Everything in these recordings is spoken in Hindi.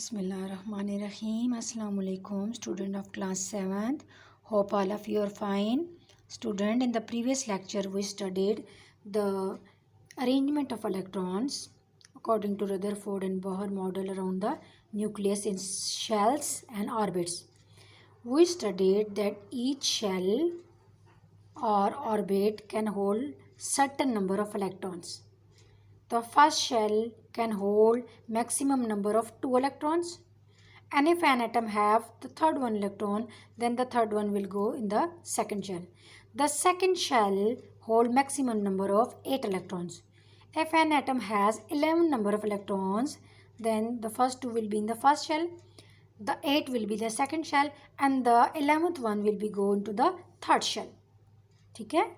Bismillahirrahmanirrahim. Assalamu alaikum, student of class 7th. Hope all of you are fine. Student, in the previous lecture we studied the arrangement of electrons according to Rutherford and Bohr model around the nucleus in shells and orbits. We studied that each shell or orbit can hold certain number of electrons. The first shell can hold maximum number of 2 electrons, and if an atom have the third one electron, then the third one will go in the second shell. The second shell hold maximum number of 8 electrons. If an atom has 11 number of electrons, then the first 2 will be in the first shell, the 8 will be the second shell, and the 11th one will be go into the third shell. Okay?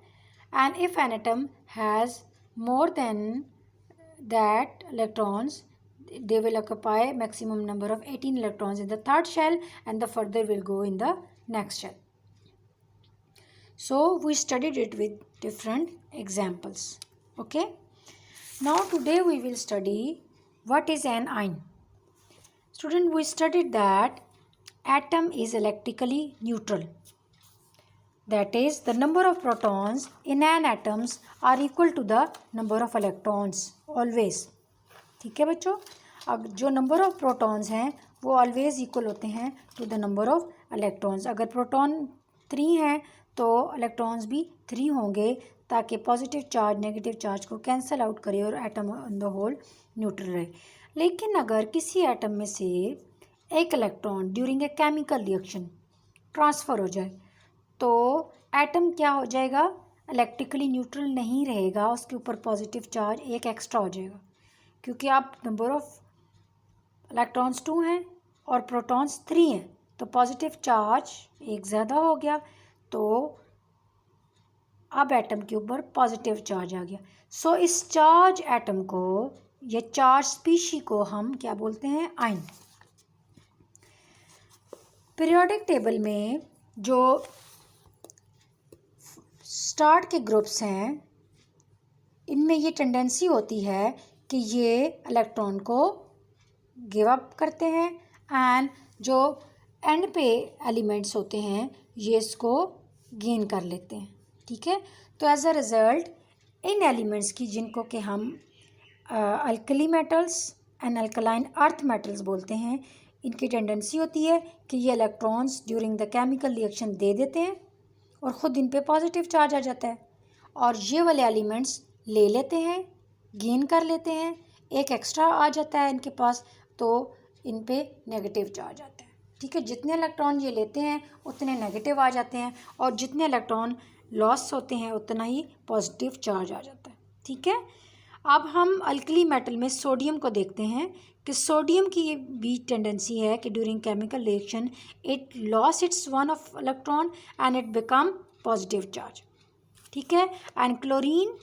And if an atom has more than that electrons, they will occupy maximum number of 18 electrons in the third shell, and the further will go in the next shell. So we studied it with different examples. Okay, now today we will study what is an ion. Student, we studied that atom is electrically neutral. That is, the number of protons in an atoms are equal to the number of electrons always. ठीक है बच्चों, अब जो नंबर ऑफ प्रोटॉन्स हैं वो ऑलवेज इक्वल होते हैं to the number of electrons. अगर प्रोटॉन 3 हैं तो इलेक्ट्रॉन्स भी 3 होंगे, ताकि पॉजिटिव चार्ज नेगेटिव चार्ज को कैंसिल आउट करे और atom on the whole neutral रहे. लेकिन अगर किसी एटम में से एक electron during a chemical reaction transfer हो जाए तो एटम क्या हो जाएगा, इलेक्ट्रिकली न्यूट्रल नहीं रहेगा, उसके ऊपर पॉजिटिव चार्ज एक एक्स्ट्रा हो जाएगा. क्योंकि आप नंबर ऑफ इलेक्ट्रॉन्स 2 हैं और प्रोटॉन्स 3 हैं, तो पॉजिटिव चार्ज एक ज़्यादा हो गया, तो अब एटम के ऊपर पॉजिटिव चार्ज आ गया. सो इस चार्ज एटम को या चार्ज स्पीशी को हम क्या बोलते हैं, आयन. पीरियोडिक टेबल में जो स्टार्ट के ग्रुप्स हैं, इनमें ये टेंडेंसी होती है कि ये इलेक्ट्रॉन को गिव अप करते हैं, एंड जो एंड पे एलिमेंट्स होते हैं ये इसको गेन कर लेते हैं. ठीक है, तो as a result in elements की, जिनको कि हम alkali metals and alkaline earth metals बोलते हैं, इनकी टेंडेंसी होती है कि ये electrons during the chemical reaction दे देते हैं और ख़ुद इन पे पॉजिटिव चार्ज आ जाता है, और ये वाले एलिमेंट्स ले लेते हैं, गेन कर लेते हैं, एक एक्स्ट्रा आ जाता है इनके पास, तो इन पे नेगेटिव चार्ज आता है. ठीक है, जितने इलेक्ट्रॉन ये लेते हैं उतने नेगेटिव आ जाते हैं, और जितने इलेक्ट्रॉन लॉस होते हैं उतना ही पॉजिटिव चार्ज आ जाता है. ठीक है, अब हम अल्कली मेटल में सोडियम को देखते हैं कि सोडियम की ये भी टेंडेंसी है कि during chemical reaction it loss it's one of electron and it become positive charge. ठीक है, एंड क्लोरीन,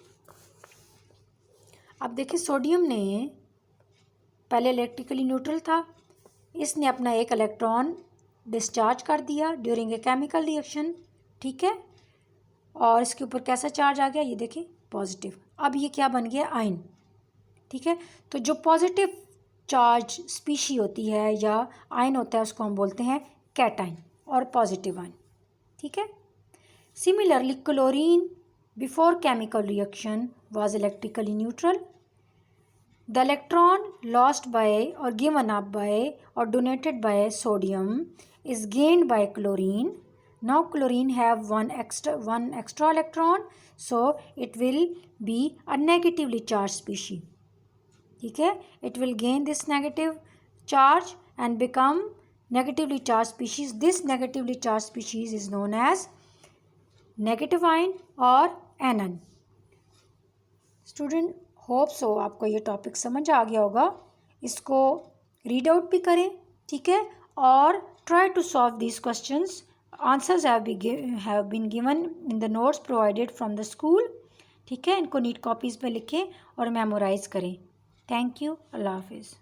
अब देखिए सोडियम ने पहले इलेक्ट्रिकली न्यूट्रल था, इसने अपना एक इलेक्ट्रॉन डिस्चार्ज कर दिया ड्यूरिंग ए केमिकल रिएक्शन. ठीक है, और इसके ऊपर कैसा चार्ज आ गया, ये देखिए पॉजिटिव. अब ये क्या बन गया, आयन. ठीक है, तो जो पॉजिटिव चार्ज स्पीशी होती है या आयन होता है उसको हम बोलते हैं कैटायन और पॉजिटिव आयन. ठीक है, similarly chlorine before chemical reaction was electrically neutral. The electron lost by or given up by or donated by sodium is gained by chlorine. Now chlorine have one extra electron, so it will be a negatively charged species. ठीक है, it will gain this negative charge and become negatively charged species. This negatively charged species is known as negative ion or anion. Student, hope so आपको ये टॉपिक समझ आ गया होगा. इसको रीड आउट भी करें. ठीक है, और try to solve these questions. Answers have been given in the notes provided from the school. ठीक है, इनको नीट कॉपीज़ पे लिखें और मेमोराइज़ करें. Thank you. अल्लाह हाफिज़.